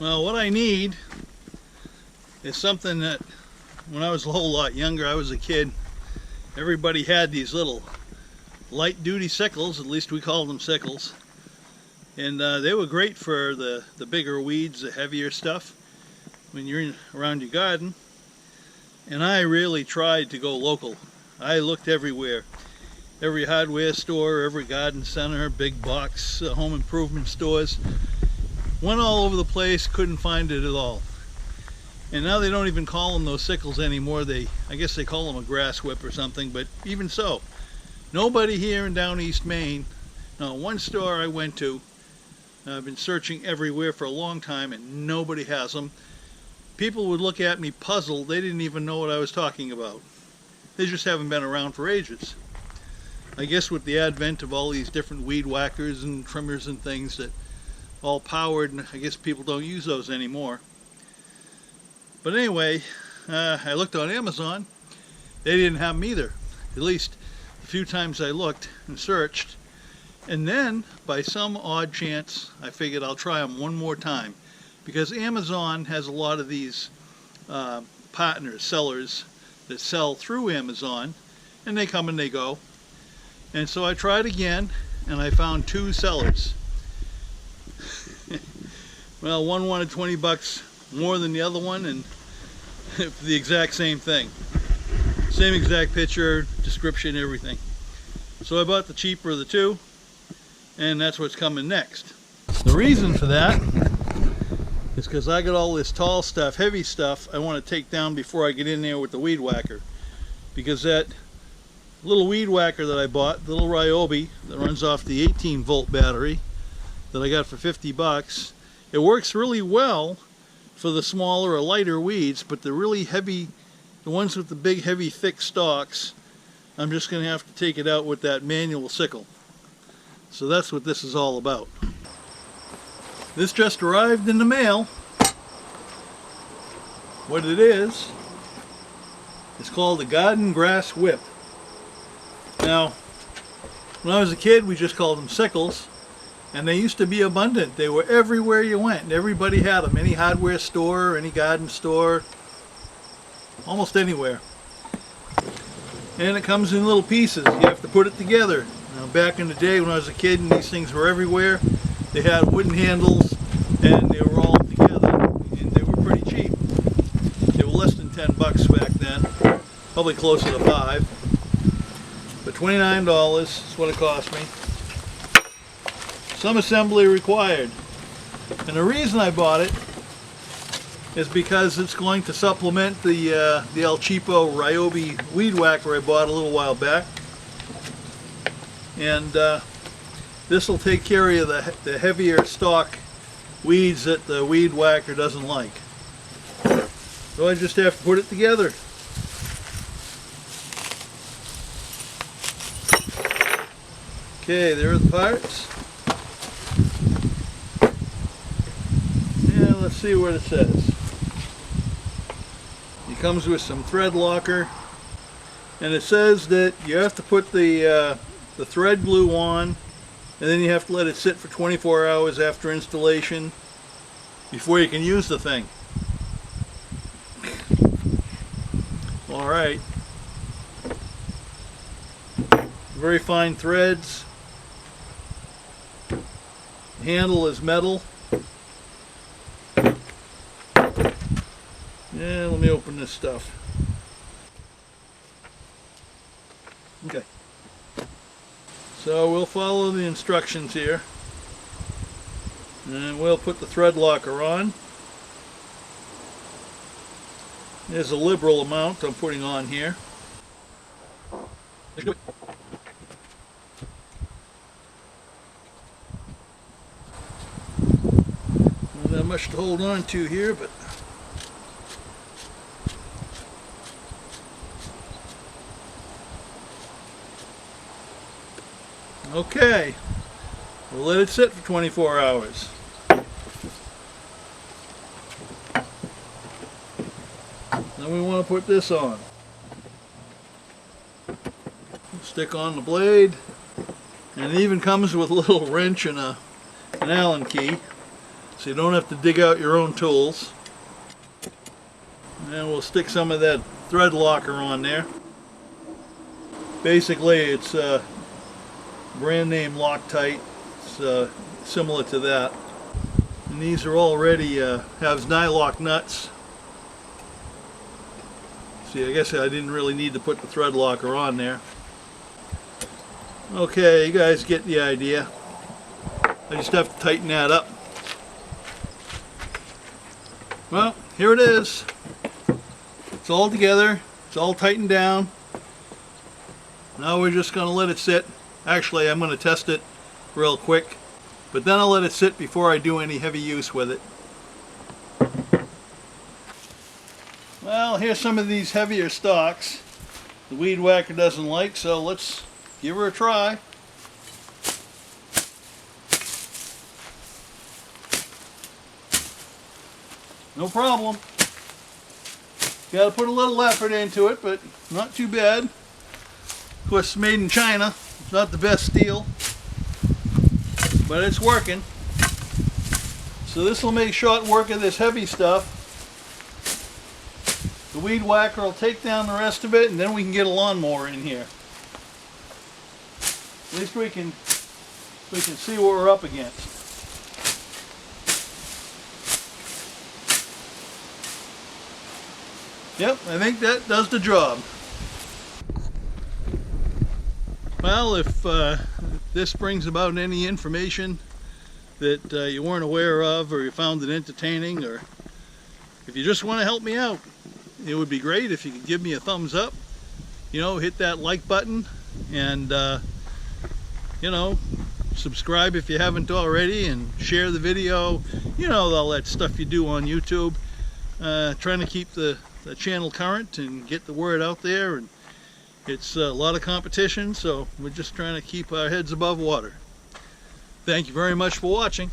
Well, what I need is something that when I was a whole lot younger, I was a kid, everybody had these little light duty sickles, at least we called them sickles, and they were great for the bigger weeds, the heavier stuff when you're around your garden. And I really tried to go local. I looked everywhere, every hardware store, every garden center, big box home improvement stores, went all over the place, couldn't find it at all. And now they don't even call them those sickles anymore. I guess they call them a grass whip or something, but even so, nobody here in Downeast, Maine, no, one store I went to, I've been searching everywhere for a long time and nobody has them. People would look at me puzzled. They didn't even know what I was talking about. They just haven't been around for ages. I guess with the advent of all these different weed whackers and trimmers and things that all powered, and I guess people don't use those anymore. But anyway, I looked on Amazon. They didn't have them either. At least the few times I looked and searched. And then, by some odd chance, I figured I'll try them one more time. Because Amazon has a lot of these partners, sellers, that sell through Amazon. And they come and they go. And so I tried again, and I found two sellers. Well, one wanted 20 bucks more than the other one, and the exact same thing. Same exact picture, description, everything. So I bought the cheaper of the two, and that's what's coming next. The reason for that is because I got all this tall stuff, heavy stuff I want to take down before I get in there with the weed whacker. Because that little weed whacker that I bought, the little Ryobi that runs off the 18 volt battery that I got for 50 bucks, it works really well for the smaller or lighter weeds, but the really heavy, the ones with the big heavy thick stalks, I'm just going to have to take it out with that manual sickle. So that's what this is all about. This just arrived in the mail. What it is, it's called a garden grass whip. Now, when I was a kid, we just called them sickles, and they used to be abundant. They were everywhere you went, and everybody had them. Any hardware store, any garden store, almost anywhere. And it comes in little pieces. You have to put it together. Now, back in the day when I was a kid and these things were everywhere, they had wooden handles and they were all together, and they were pretty cheap. They were less than 10 bucks back then, probably closer to 5. But $29 is what it cost me. Some assembly required. And the reason I bought it is because it's going to supplement the El Cheapo Ryobi weed whacker I bought a little while back. And this will take care of the heavier stalk weeds that the weed whacker doesn't like. So I just have to put it together. Okay, there are the parts. And let's see what it says. It comes with some thread locker, and it says that you have to put the thread glue on, and then you have to let it sit for 24 hours after installation before you can use the thing. Alright. Very fine threads. The handle is metal. Yeah, let me open this stuff. Okay. So we'll follow the instructions here. And we'll put the thread locker on. There's a liberal amount I'm putting on here. Not that much to hold on to here, but okay, we'll let it sit for 24 hours. Then we want to put this on. Stick on the blade, and it even comes with a little wrench and an Allen key. so you don't have to dig out your own tools. And we'll stick some of that thread locker on there. Basically it's brand name Loctite. It's similar to that. And these are already have nylock nuts. See, I guess I didn't really need to put the thread locker on there. Okay, you guys get the idea. I just have to tighten that up. Well, here it is. It's all together. It's all tightened down. Now we're just going to let it sit. Actually, I'm going to test it real quick, but then I'll let it sit before I do any heavy use with it. Well, here's some of these heavier stocks the weed whacker doesn't like, so let's give her a try. No problem. Got to put a little effort into it, but not too bad. Of course, it's made in China. It's not the best steel, but it's working. So this will make short work of this heavy stuff. The weed whacker will take down the rest of it, and then we can get a lawnmower in here. At least we can see what we're up against. Yep, I think that does the job. Well, if this brings about any information that you weren't aware of, or you found it entertaining, or if you just want to help me out, it would be great if you could give me a thumbs up. You know, hit that like button, and you know, subscribe if you haven't already, and share the video. You know, all that stuff you do on YouTube. Trying to keep the channel current and get the word out there, and it's a lot of competition, so we're just trying to keep our heads above water. Thank you very much for watching.